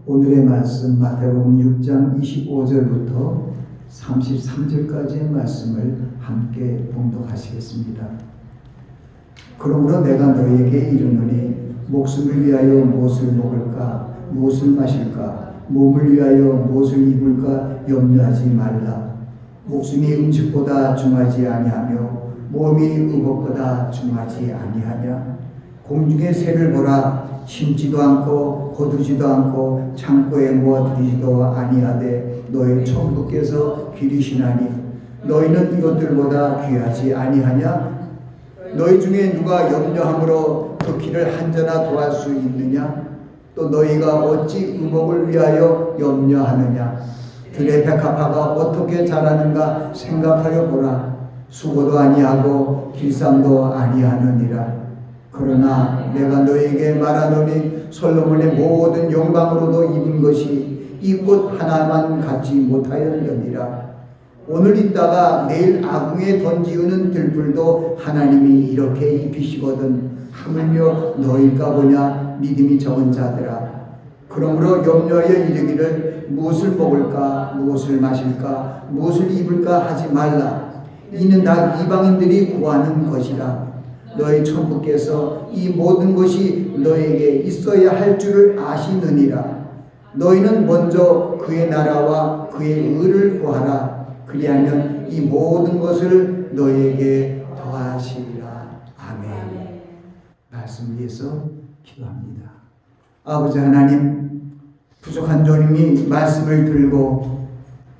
오늘의 말씀 마태복음 6장 25절부터 33절까지의 말씀을 함께 봉독하시겠습니다. 그러므로 내가 너희에게 이르노니 목숨을 위하여 무엇을 먹을까 무엇을 마실까 몸을 위하여 무엇을 입을까 염려하지 말라. 목숨이 음식보다 중하지 아니하며 몸이 의복보다 중하지 아니하냐. 공중의 새를 보라. 심지도 않고 거두지도 않고 창고에 모아두지도 아니하되 너희 천부께서 기르시나니 너희는 이것들보다 귀하지 아니하냐. 너희 중에 누가 염려함으로 그 길을 한자나 더할 수 있느냐. 또 너희가 어찌 의복을 위하여 염려하느냐. 들의 백합화가 어떻게 자라는가 생각하여 보라. 수고도 아니하고 길쌈도 아니하느니라. 그러나 내가 너희에게 말하노니 솔로몬의 모든 영광으로도 입은 것이 이 꽃 하나만 갖지 못하였느니라. 오늘 있다가 내일 아궁에 던지우는 들불도 하나님이 이렇게 입히시거든 하물며 너희일까 보냐 믿음이 적은 자들아. 그러므로 염려하여 이르기를 무엇을 먹을까 무엇을 마실까 무엇을 입을까 하지 말라. 이는 다 이방인들이 구하는 것이라. 너희 천부께서 이 모든 것이 너에게 있어야 할 줄을 아시느니라. 너희는 먼저 그의 나라와 그의 의를 구하라. 그리하면 이 모든 것을 너희에게 더하시리라. 아멘. 말씀 위해서 기도합니다. 아버지 하나님, 부족한 종이 말씀을 들고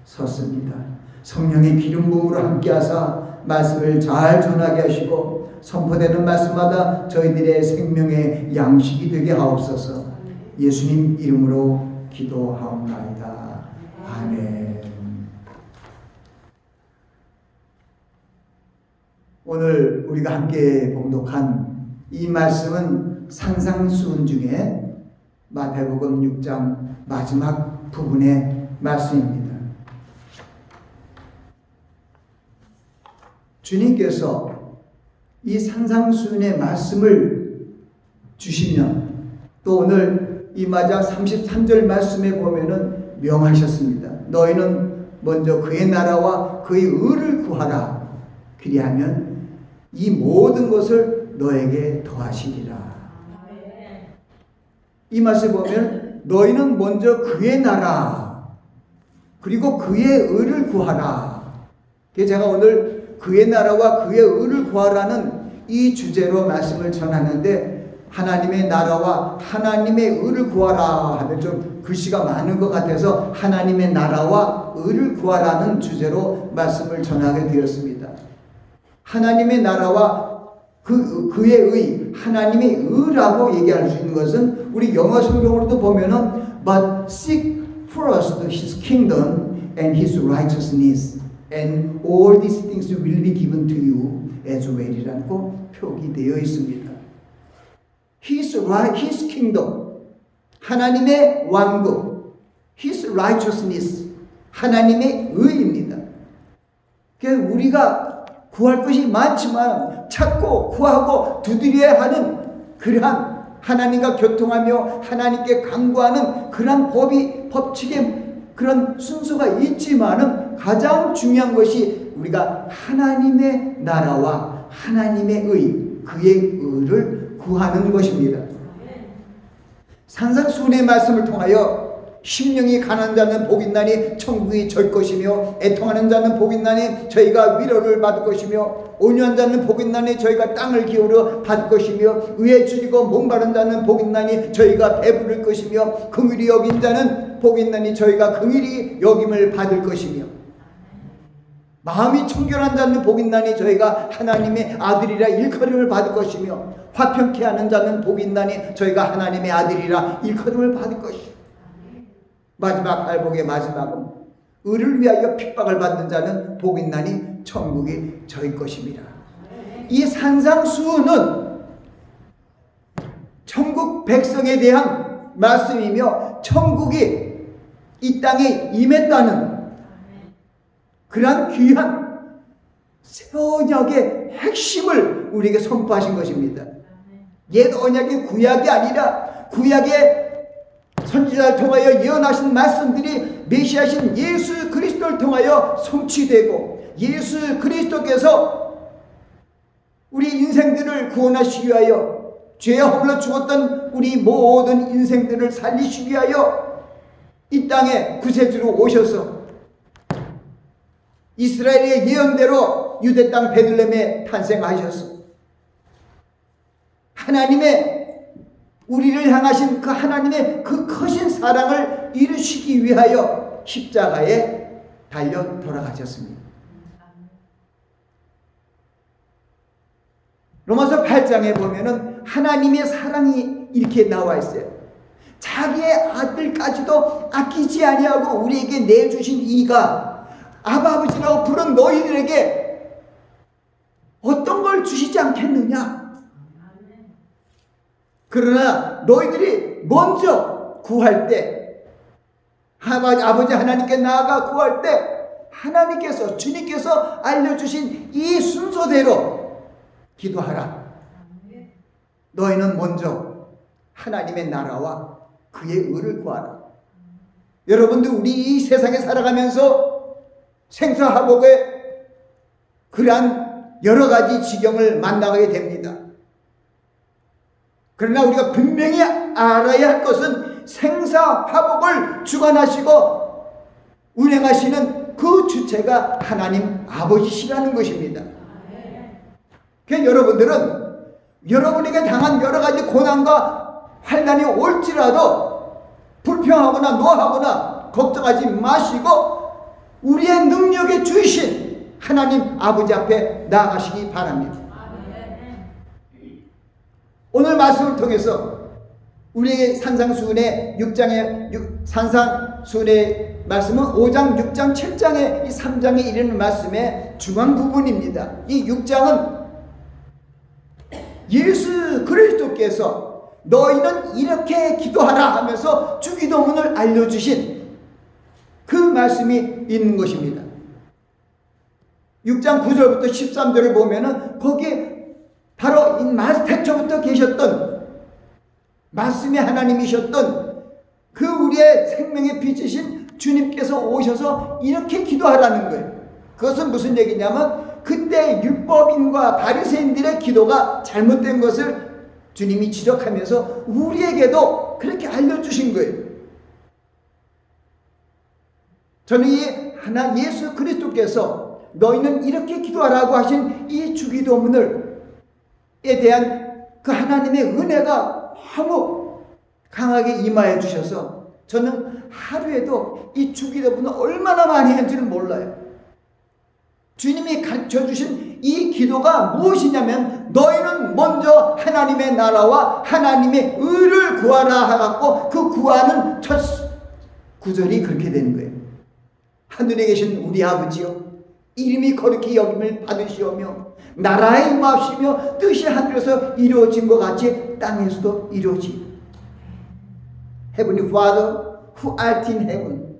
섰습니다. 성령의 기름 부음으로 함께하사 말씀을 잘 전하게 하시고 선포되는 말씀마다 저희들의 생명의 양식이 되게 하옵소서. 예수님 이름으로 기도하옵나이다. 아멘. 오늘 우리가 함께 봉독한 이 말씀은 산상수훈 중에 마태복음 6장 마지막 부분의 말씀입니다. 주님께서 이 산상수훈의 말씀을 주시면 또 오늘 이 마지막 33절 말씀에 보면은 명하셨습니다. 너희는 먼저 그의 나라와 그의 의를 구하라. 그리하면 이 모든 것을 너에게 더하시리라. 이 말씀에 보면 너희는 먼저 그의 나라 그리고 그의 의를 구하라. 제가 오늘 그의 나라와 그의 의를 구하라는 이 주제로 말씀을 전하는데 하나님의 나라와 하나님의 의를 구하라 하면 좀 글씨가 많은 것 같아서 하나님의 나라와 의를 구하라는 주제로 말씀을 전하게 되었습니다. 하나님의 나라와 그의 의, 하나님의 의라고 얘기할 수 있는 것은 우리 영어 성경으로도 보면은 But seek first his kingdom and his righteousness and all these things will be given to you as well이라고 표기되어 있습니다. His kingdom, 하나님의 왕국, His righteousness, 하나님의 의입니다. 그래서 우리가 구할 것이 많지만 찾고 구하고 두드려야 하는 그러한 하나님과 교통하며 하나님께 간구하는 그러한 법칙의 그런 순서가 있지만은 가장 중요한 것이 우리가 하나님의 나라와 하나님의 의, 그의 의를 구하는 것입니다. 산상수훈의 말씀을 통하여 심령이 가난한 자는 복이 있나니 천국이 저희 것이며 애통하는 자는 복이 있나니 저희가 위로를 받을 것이며 온유한 자는 복이 있나니 저희가 땅을 기울여 받을 것이며 의에 줄이고 목마른 자는 복이 있나니 저희가 배부를 것이며 긍휼히 여긴 자는 복이 있나니 저희가 긍휼히 여김을 받을 것이며 마음이 청결한 자는 복이 있나니 저희가 하나님의 아들이라 일컬음을 받을 것이며 화평케 하는 자는 복이 있나니 저희가 하나님의 아들이라 일컬음을 받을 것이며 마지막 발복의 마지막은 의를 위하여 핍박을 받는 자는 복이 있나니 천국이 저희 것입니다. 이 산상수훈은 천국 백성에 대한 말씀이며 천국이 이 땅에 임했다는 그러한 귀한 새 언약의 핵심을 우리에게 선포하신 것입니다. 옛 언약의 구약이 아니라 구약의 선지자를 통하여 예언하신 말씀들이 메시아신 예수 그리스도를 통하여 성취되고, 예수 그리스도께서 우리 인생들을 구원하시기 위하여 죄에 허물러 죽었던 우리 모든 인생들을 살리시기 위하여 이 땅에 구세주로 오셔서 이스라엘의 예언대로 유대 땅 베들레헴에 탄생하셔서 하나님의 우리를 향하신 그 하나님의 그 크신 사랑을 이루시기 위하여 십자가에 달려 돌아가셨습니다. 로마서 8장에 보면은 하나님의 사랑이 이렇게 나와 있어요. 자기의 아들까지도 아끼지 아니하고 우리에게 내주신 이가 아버지라고 부른 너희들에게 어떤 걸 주시지 않겠느냐? 그러나 너희들이 먼저 구할 때, 아버지 하나님께 나아가 구할 때 하나님께서, 주님께서 알려주신 이 순서대로 기도하라. 너희는 먼저 하나님의 나라와 그의 의를 구하라. 여러분들, 우리 이 세상에 살아가면서 생사화복의 그러한 여러 가지 지경을 만나게 됩니다. 그러나 우리가 분명히 알아야 할 것은 생사화복을 주관하시고 운행하시는 그 주체가 하나님 아버지시라는 것입니다. 그러니까 여러분들은 여러분에게 당한 여러 가지 고난과 환난이 올지라도 불평하거나 노하거나 걱정하지 마시고 우리의 능력의 주이신 하나님 아버지 앞에 나아가시기 바랍니다. 오늘 말씀을 통해서 우리에게 산상수훈의 6장의 산상수훈의 말씀은 5장, 6장, 7장의 이 3장에 이르는 말씀의 중앙 부분입니다. 이 6장은 예수 그리스도께서 너희는 이렇게 기도하라 하면서 주기도문을 알려주신 그 말씀이 있는 것입니다. 6장 9절부터 13절을 보면은 거기에 바로 태초부터 계셨던 말씀의 하나님이셨던 그 우리의 생명의 빛이신 주님께서 오셔서 이렇게 기도하라는 거예요. 그것은 무슨 얘기냐면 그때 율법인과 바리새인들의 기도가 잘못된 것을 주님이 지적하면서 우리에게도 그렇게 알려주신 거예요. 저는 이 예수 그리스도께서 너희는 이렇게 기도하라고 하신 이 주기도문을 에 대한 그 하나님의 은혜가 너무 강하게 임하여 주셔서 저는 하루에도 이 주기도문을 얼마나 많이 했는지는 몰라요. 주님이 가르쳐 주신 이 기도가 무엇이냐면 너희는 먼저 하나님의 나라와 하나님의 의를 구하라 하고 그 구하는 첫 구절이 그렇게 되는 거예요. 하늘에 계신 우리 아버지여, 이름이 거룩히 여김을 받으시오며 나라에 임하시며 뜻이 하늘에서 이루어진 것 같이 땅에서도 이루어지. Heavenly Father, who art in heaven,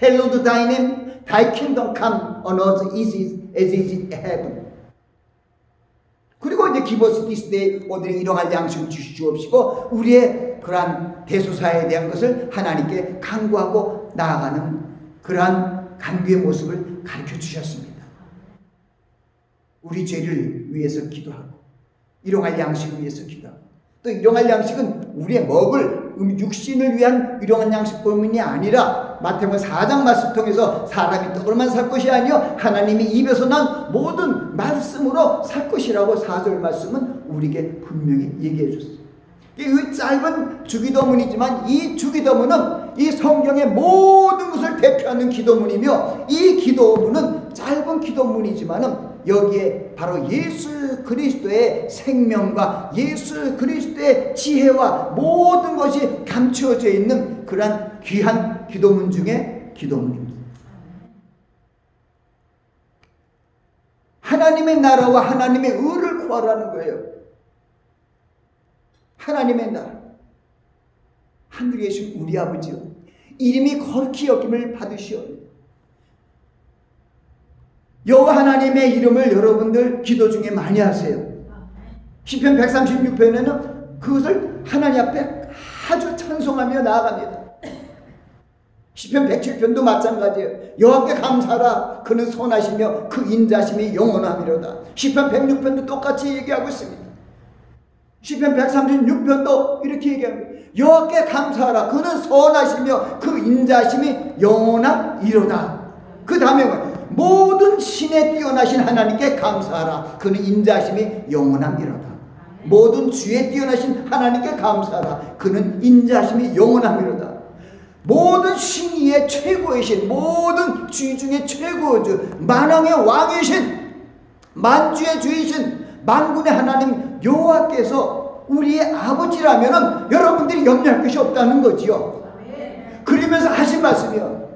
hallowed thy name, thy kingdom come on earth as it is in heaven. 그리고 이제 give us this day 오늘의 일용할 양식을 주시옵시고 우리의 그러한 대소사에 대한 것을 하나님께 간구하고 나아가는 그러한 간구의 모습을 가르쳐 주셨습니다. 우리 죄를 위해서 기도하고 일용할 양식을 위해서 기도하고 또 일용할 양식은 우리의 먹을 육신을 위한 일용할 양식뿐만이 아니라 마태복음 4장 말씀 통해서 사람이 떡으로만 살 것이 아니요 하나님이 입에서 난 모든 말씀으로 살 것이라고 4절 말씀은 우리에게 분명히 얘기해 줬어요. 이 짧은 주기도문이지만 이 주기도문은 이 성경의 모든 것을 대표하는 기도문이며 이 기도문은 짧은 기도문이지만은 여기에 바로 예수 그리스도의 생명과 예수 그리스도의 지혜와 모든 것이 감추어져 있는 그러한 귀한 기도문 중에 기도문입니다. 하나님의 나라와 하나님의 의를 구하라는 거예요. 하나님의 나라, 하늘에 계신 우리 아버지요, 이름이 거룩히 여김을 받으시오. 여호와 하나님의 이름을 여러분들 기도 중에 많이 하세요. 시편 136편에는 그것을 하나님 앞에 아주 찬송하며 나아갑니다. 시편 107편도 마찬가지예요. 여호와께 감사하라. 그는 선하시며 그 인자심이 영원하미로다. 시편 106편도 똑같이 얘기하고 있습니다. 시편 136편도 이렇게 얘기합니다. 여호와께 감사하라. 그는 선하시며 그 인자심이 영원하리로다. 그 다음에 모든 신에 뛰어나신 하나님께 감사하라. 그는 인자심이 영원하리로다. 모든 주에 뛰어나신 하나님께 감사하라. 그는 인자심이 영원하리로다. 모든 신위의 최고이신, 모든 주 중에 최고주, 만왕의 왕이신, 만주의 주이신 만군의 하나님 여호와께서 우리의 아버지라면 여러분들이 염려할 것이 없다는 거지요. 그러면서 하신 말씀이요.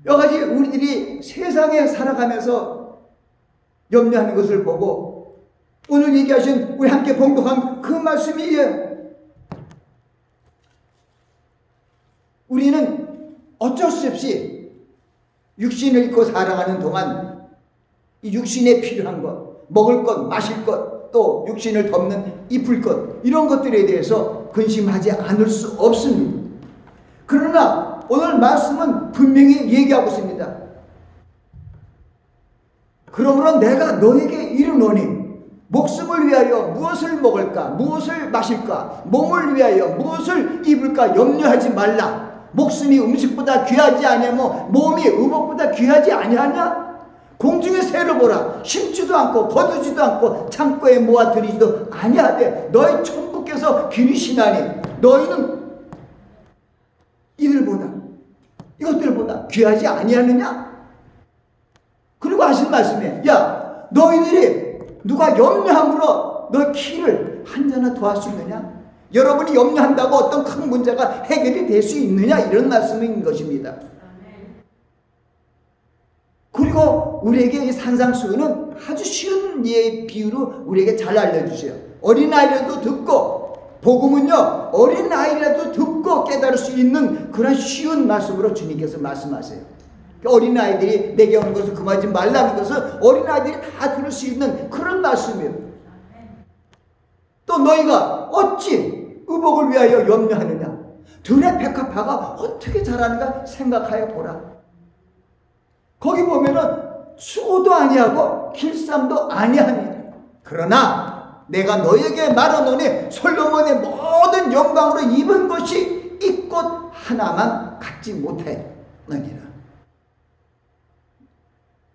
여기까지 우리들이 세상에 살아가면서 염려하는 것을 보고 오늘 얘기하신 우리 함께 봉독한 그 말씀이에요. 우리는 어쩔 수 없이 육신을 입고 살아가는 동안 이 육신에 필요한 것, 먹을 것, 마실 것, 또 육신을 덮는 입을 것, 이런 것들에 대해서 근심하지 않을 수 없습니다. 그러나 오늘 말씀은 분명히 얘기하고 있습니다. 그러므로 내가 너에게 이르노니 목숨을 위하여 무엇을 먹을까, 무엇을 마실까, 몸을 위하여 무엇을 입을까 염려하지 말라. 목숨이 음식보다 귀하지 아니하며 몸이 의복보다 귀하지 아니하냐? 공중의 새를 보라. 심지도 않고 거두지도 않고 창고에 모아들이지도 아니하되 너희 천부께서 기르시나니 너희는 이것들보다 귀하지 아니하느냐? 그리고 하신 말씀에 야 너희들이 누가 염려함으로 너희 키를 한자나 더할 수 있느냐? 여러분이 염려한다고 어떤 큰 문제가 해결이 될 수 있느냐? 이런 말씀인 것입니다. 그리고 우리에게 이 산상수훈은 아주 쉬운 예 비유로 우리에게 잘 알려주세요. 어린아이라도 듣고, 복음은요 어린아이라도 듣고 깨달을 수 있는 그런 쉬운 말씀으로 주님께서 말씀하세요. 어린아이들이 내게 오는 것을 금하지 말라는 것은 어린아이들이 다 들을 수 있는 그런 말씀이에요. 또 너희가 어찌 의복을 위하여 염려하느냐? 들의 백합화가 어떻게 자라는가 생각하여 보라. 거기 보면은 수고도 아니하고 길쌈도 아니하니라. 그러나 내가 너에게 말하노니 솔로몬의 모든 영광으로 입은 것이 이 꽃 하나만 갖지 못하느니라.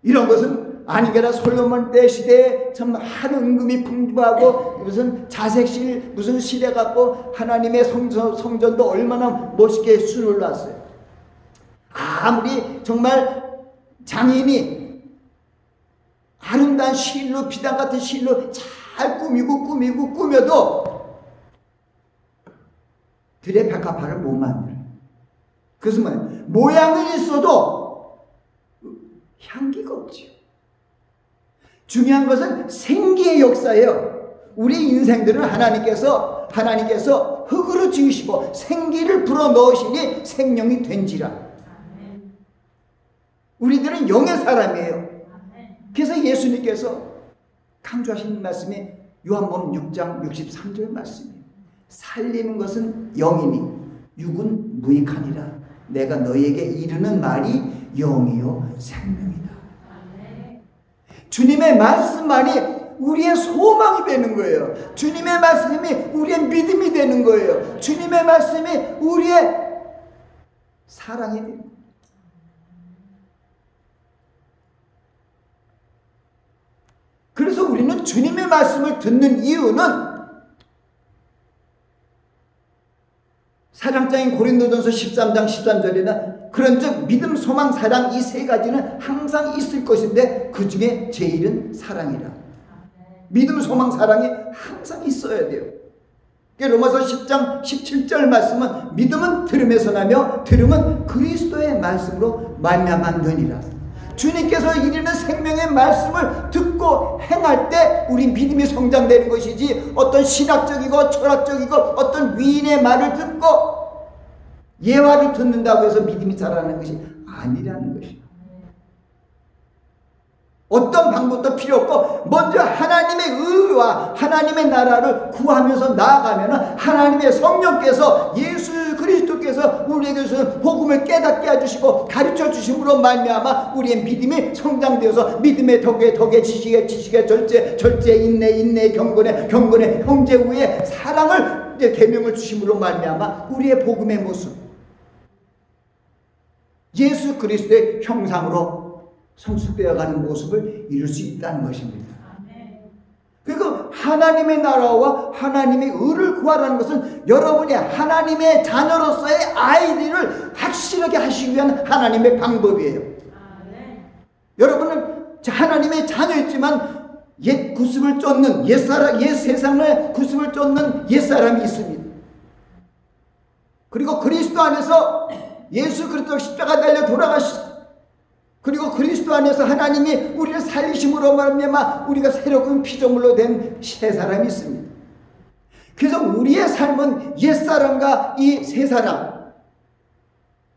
이런 것은 아니게나 솔로몬 때 시대에 참 많은 은금이 풍부하고 무슨 자색실 무슨 시대 갖고 하나님의 성전도 얼마나 멋있게 수를 놨어요. 아무리 정말 장인이 아름다운 실로 비단 같은 실로 잘 꾸며도 들의 백합화를 못 만들어요. 그래서 모양은 있어도 향기가 없죠. 중요한 것은 생기의 역사예요. 우리 인생들은 하나님께서 흙으로 지으시고 생기를 불어넣으시니 생명이 된지라. 우리들은 영의 사람이에요. 그래서 예수님께서 강조하신 말씀이 요한복음 6장 63절 말씀이에요. 살리는 것은 영이니 육은 무익하니라. 내가 너희에게 이르는 말이 영이요 생명이다. 주님의 말씀만이 우리의 소망이 되는 거예요. 주님의 말씀이 우리의 믿음이 되는 거예요. 주님의 말씀이 우리의 사랑이 되는 거예요. 그래서 우리는 주님의 말씀을 듣는 이유는 사랑장인 고린도전서 13장 13절에는 그런즉 믿음, 소망, 사랑 이 세 가지는 항상 있을 것인데 그 중에 제일은 사랑이라. 믿음, 소망, 사랑이 항상 있어야 돼요. 로마서 10장 17절 말씀은 믿음은 들음에서 나며 들음은 그리스도의 말씀으로 말미암았느니라. 주님께서 이르는 생명의 말씀을 듣고 행할 때 우리 믿음이 성장되는 것이지 어떤 신학적이고 철학적이고 어떤 위인의 말을 듣고 예화를 듣는다고 해서 믿음이 자라는 것이 아니라는 것이에요. 어떤 방법도 필요 없고 먼저 하나님의 의와 하나님의 나라를 구하면서 나아가면 하나님의 성령께서 예수 그리스도께서 우리에게서 복음을 깨닫게 해주시고 가르쳐 주심으로 말미암아 우리의 믿음이 성장되어서 믿음의 덕에 지식에 절제 인내 경건에 형제 후에 사랑을 이제 계명을 주심으로 말미암아 우리의 복음의 모습 예수 그리스도의 형상으로 성숙되어가는 모습을 이룰 수 있다는 것입니다. 그리고 하나님의 나라와 하나님의 의를 구하라는 것은 여러분이 하나님의 자녀로서의 아이디를 확실하게 하시기 위한 하나님의 방법이에요. 여러분은 하나님의 자녀였지만 옛 구습을 쫓는 옛 세상의 구습을 쫓는 옛사람이 있습니다. 그리고 그리스도 안에서 예수 그리스도 십자가 달려 돌아가시고 그리고 그리스도 안에서 하나님이 우리를 살리심으로 말미암아 우리가 새로운 피조물로 된 새 사람이 있습니다. 그래서 우리의 삶은 옛사람과 이 새사람,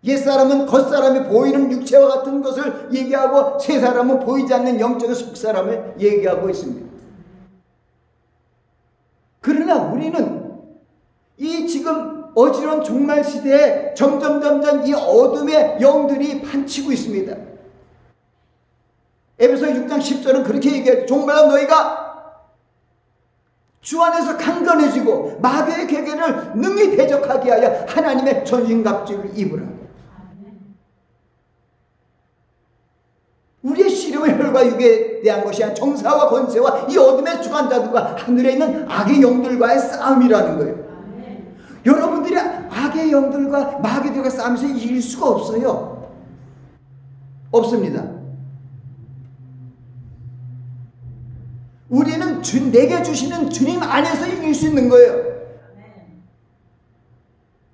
옛사람은 겉사람이 보이는 육체와 같은 것을 얘기하고 새사람은 보이지 않는 영적인 속사람을 얘기하고 있습니다. 그러나 우리는 이 지금 어지러운 종말 시대에 점점 이 어둠의 영들이 판치고 있습니다. 에베소 6장 10절은 그렇게 얘기해요. 종말로 너희가 주 안에서 강건해지고 마귀의 계계를 능히 대적하게 하여 하나님의 전신갑주를 입으라. 우리의 씨름은 혈과 육에 대한 것이 아니라 정사와 권세와 이 어둠의 주관자들과 하늘에 있는 악의 영들과의 싸움이라는 거예요. 여러분들이 악의 영들과 마귀들과 싸우면서 이길 수가 없어요. 없습니다. 우리는 내게 주시는 주님 안에서 이길 수 있는 거예요.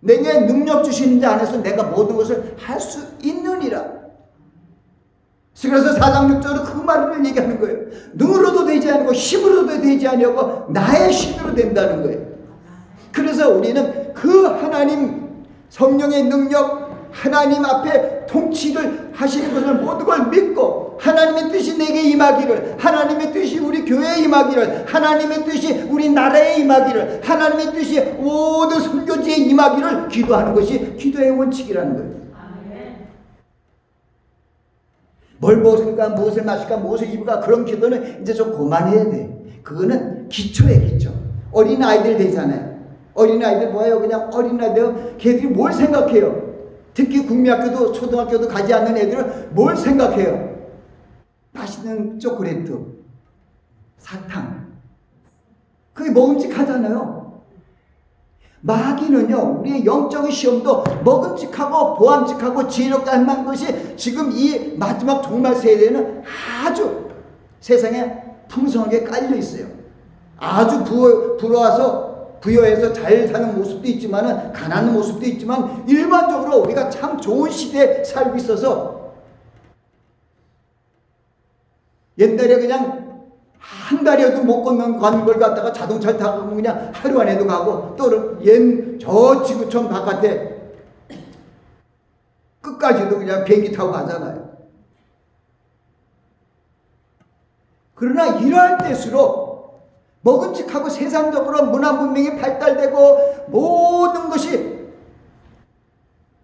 내게 능력 주시는 자 안에서 내가 모든 것을 할 수 있느니라. 그래서 4장 6절은 그 말을 얘기하는 거예요. 능으로도 되지 않고 힘으로도 되지 아니하고 나의 힘으로 된다는 거예요. 그래서 우리는 그 하나님 성령의 능력 하나님 앞에 통치를 하시는 것을 모든 걸 믿고 하나님의 뜻이 내게 임하기를 하나님의 뜻이 우리 교회에 임하기를 하나님의 뜻이 우리 나라에 임하기를 하나님의 뜻이 모든 선교지에 임하기를 기도하는 것이 기도의 원칙이라는 거예요. 뭘 먹을까 무엇을 마실까 무엇을 입을까 그런 기도는 이제 좀 그만해야 돼. 그거는 기초에 기초. 어린아이들 되잖아요. 어린아이들 뭐예요? 그냥 어린아이들 걔들이 뭘 생각해요? 특히 국민학교도 초등학교도 가지 않는 애들은 뭘 생각해요? 맛있는 초콜릿, 사탕. 그게 먹음직하잖아요. 마귀는요, 우리의 영적인 시험도 먹음직하고 보암직하고 지혜롭게 할 만한 것이 지금 이 마지막 종말 세대에는 아주 세상에 풍성하게 깔려 있어요. 아주 부여해서 잘 사는 모습도 있지만 가난한 모습도 있지만 일반적으로 우리가 참 좋은 시대에 살고 있어서 옛날에 그냥 한 달이어도 못 걷는 걸 갖다가 자동차를 타고 그냥 하루 안에도 가고 또 저 지구촌 바깥에 끝까지도 그냥 비행기 타고 가잖아요. 그러나 이러할 때일수록 먹음직하고 세상적으로 문화 문명이 발달되고 모든 것이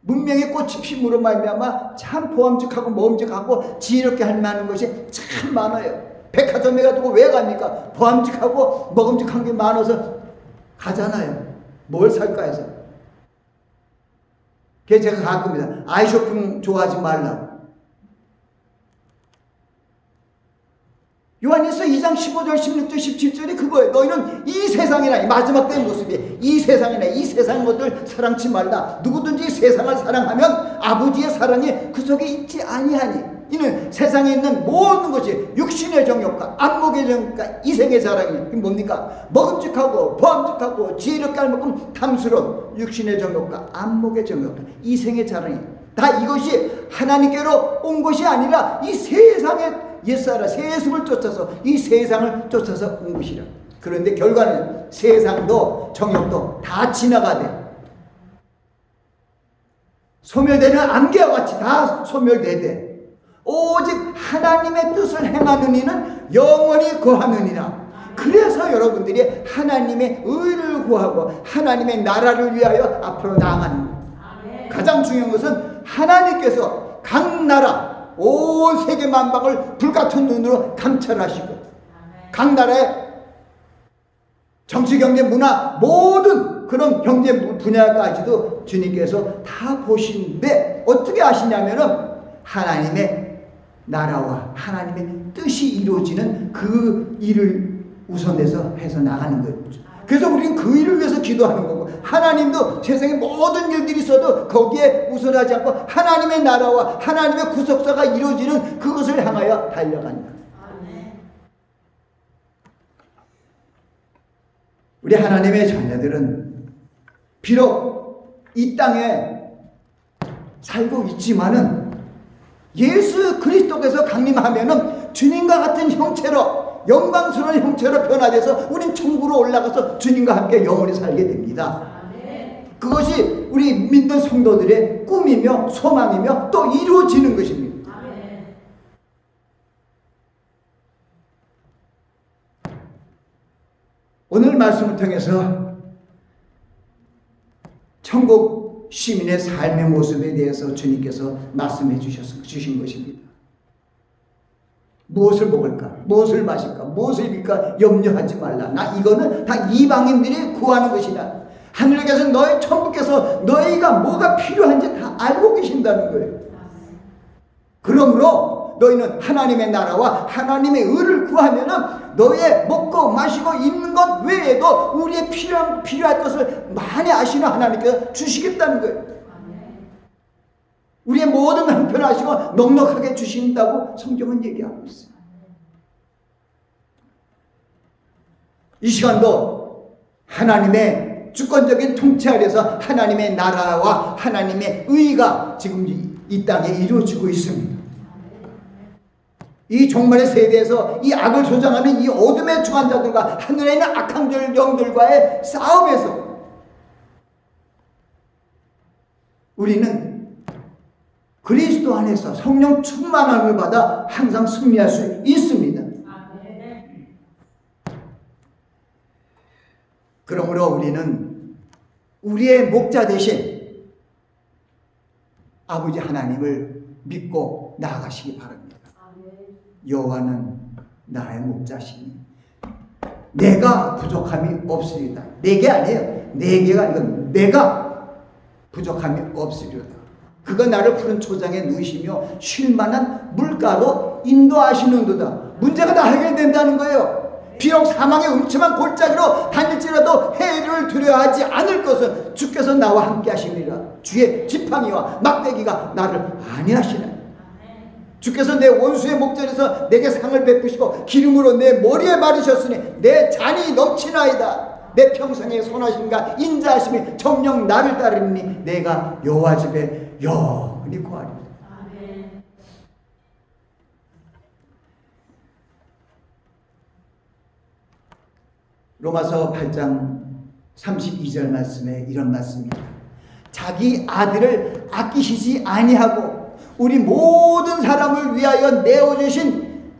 문명의 꽃이 피므로 말미암아 참 보암직하고 먹음직하고 지혜롭게 할 만한 것이 참 많아요. 백화점에 가지고 왜 갑니까? 보암직하고 먹음직한 게 많아서 가잖아요. 뭘 살까 해서. 그래서 제가 갈 겁니다. 아이쇼핑 좋아하지 말라고. 요한일서 2장 15절 16절 17절이 그거예요. 너희는 이 세상이나 이 마지막 때의 모습이 이 세상이나 이 세상 것들 사랑치 말라. 누구든지 세상을 사랑하면 아버지의 사랑이 그 속에 있지 아니하니. 이는 세상에 있는 모든 것이 육신의 정욕과 안목의 정욕과 이생의 자랑이 뭡니까? 먹음직하고 보암직하고 지혜롭게 할 만큼 탐스러운 육신의 정욕과 안목의 정욕과 이생의 자랑이 다 이것이 하나님께로 온 것이 아니라 이 세상의 옛사람 세습을 쫓아서 이 세상을 쫓아서 온 것이라. 그런데 결과는 세상도 정욕도 다 지나가되 소멸되는 안개와 같이 다 소멸되되 오직 하나님의 뜻을 행하는 이는 영원히 거하느니라. 그래서 여러분들이 하나님의 의를 구하고 하나님의 나라를 위하여 앞으로 나아가는 거예요. 가장 중요한 것은 하나님께서 각 나라 온 세계 만방을 불같은 눈으로 감찰하시고 각 나라의 정치, 경제, 문화 모든 그런 경제 분야까지도 주님께서 다 보시는데 어떻게 아시냐면은 하나님의 나라와 하나님의 뜻이 이루어지는 그 일을 우선해서 해서 나가는 거죠. 그래서 우리는 그 일을 위해서 기도하는 거고, 하나님도 세상에 모든 일들이 있어도 거기에 우선하지 않고 하나님의 나라와 하나님의 구속사가 이루어지는 그것을 향하여 달려간다. 우리 하나님의 자녀들은 비록 이 땅에 살고 있지만은 예수 그리스도께서 강림하면은 주님과 같은 형체로, 영광스러운 형체로 변화돼서 우린 천국으로 올라가서 주님과 함께 영원히 살게 됩니다. 그것이 우리 믿는 성도들의 꿈이며 소망이며 또 이루어지는 것입니다. 오늘 말씀을 통해서 천국 시민의 삶의 모습에 대해서 주님께서 말씀해 주신 것입니다. 무엇을 먹을까? 무엇을 마실까? 무엇을 입을까? 염려하지 말라. 나 이거는 다 이방인들이 구하는 것이다. 하늘에서 너희 천부께서 너희가 뭐가 필요한지 다 알고 계신다는 거예요. 그러므로 너희는 하나님의 나라와 하나님의 의를 구하면은 너희의 먹고 마시고 입는 것 외에도 우리의 필요할 것을 많이 아시는 하나님께서 주시겠다는 거예요. 우리의 모든 형편을 아시고 넉넉하게 주신다고 성경은 얘기하고 있어요. 이 시간도 하나님의 주권적인 통치 아래서 하나님의 나라와 하나님의 의가 지금 이 땅에 이루어지고 있습니다. 이 종말의 세대에서 이 악을 조장하는 이 어둠의 주관자들과 하늘에 있는 악한 영들과의 싸움에서 우리는 그리스도 안에서 성령 충만함을 받아 항상 승리할 수 있습니다. 그러므로 우리는 우리의 목자 대신 아버지 하나님을 믿고 나아가시기 바랍니다. 여호와는 나의 목자시니 내가 부족함이 없으리다. 내게 아니에요. 내게가 아니고 내가 부족함이 없으리다. 그가 나를 푸른 초장에 누이시며 쉴만한 물가로 인도하시는도다. 문제가 다 해결된다는 거예요. 비록 사망의 음침한 골짜기로 다닐지라도 해를 두려워하지 않을 것은 주께서 나와 함께 하시니라. 주의 지팡이와 막대기가 나를 안위하시네. 주께서 내 원수의 목전에서 내게 상을 베푸시고 기름으로 내 머리에 바르셨으니 내 잔이 넘치나이다. 내 평생의 선하심과 인자하심이 정녕 나를 따르니 내가 여호와 집에 영원히 거하리라. 로마서 8장 32절 말씀에 이런 말씀입니다. 자기 아들을 아끼시지 아니하고 우리 모든 사람을 위하여 내어주신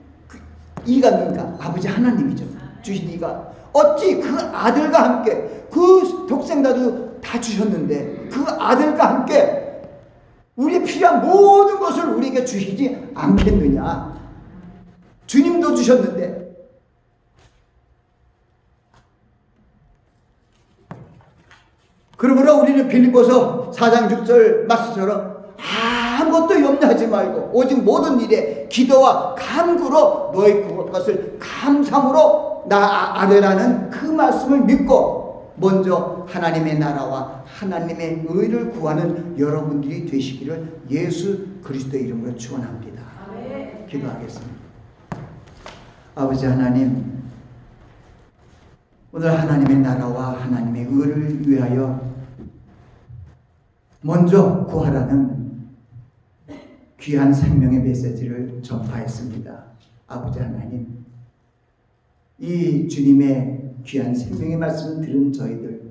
이가 누군가? 아버지 하나님이죠. 주신 이가 어찌 그 아들과 함께 그 독생자도 다 주셨는데 그 아들과 함께 우리의 필요한 모든 것을 우리에게 주시지 않겠느냐. 주님도 주셨는데. 그러므로 우리는 빌립보서 4장 6절 말씀처럼 아무것도 염려하지 말고 오직 모든 일에 기도와 간구로 너희 그것을 감사함으로 나아뢰라는 그 말씀을 믿고 먼저 하나님의 나라와 하나님의 의를 구하는 여러분들이 되시기를 예수 그리스도의 이름으로 축원합니다. 기도하겠습니다. 아버지 하나님, 오늘 하나님의 나라와 하나님의 의를 위하여 먼저 구하라는 귀한 생명의 메시지를 전파했습니다. 아버지 하나님, 이 주님의 귀한 생명의 말씀을 들은 저희들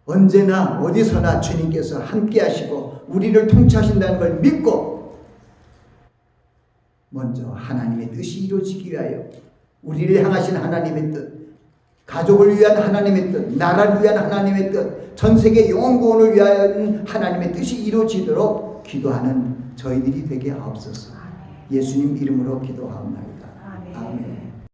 언제나 어디서나 주님께서 함께 하시고 우리를 통치하신다는 걸 믿고 먼저 하나님의 뜻이 이루어지기 위하여 우리를 향하신 하나님의 뜻, 가족을 위한 하나님의 뜻, 나라를 위한 하나님의 뜻, 전 세계 영혼 구원을 위한 하나님의 뜻이 이루어지도록 기도하는 저희들이 되게 하옵소서. 예수님 이름으로 기도하옵나이다. 아멘.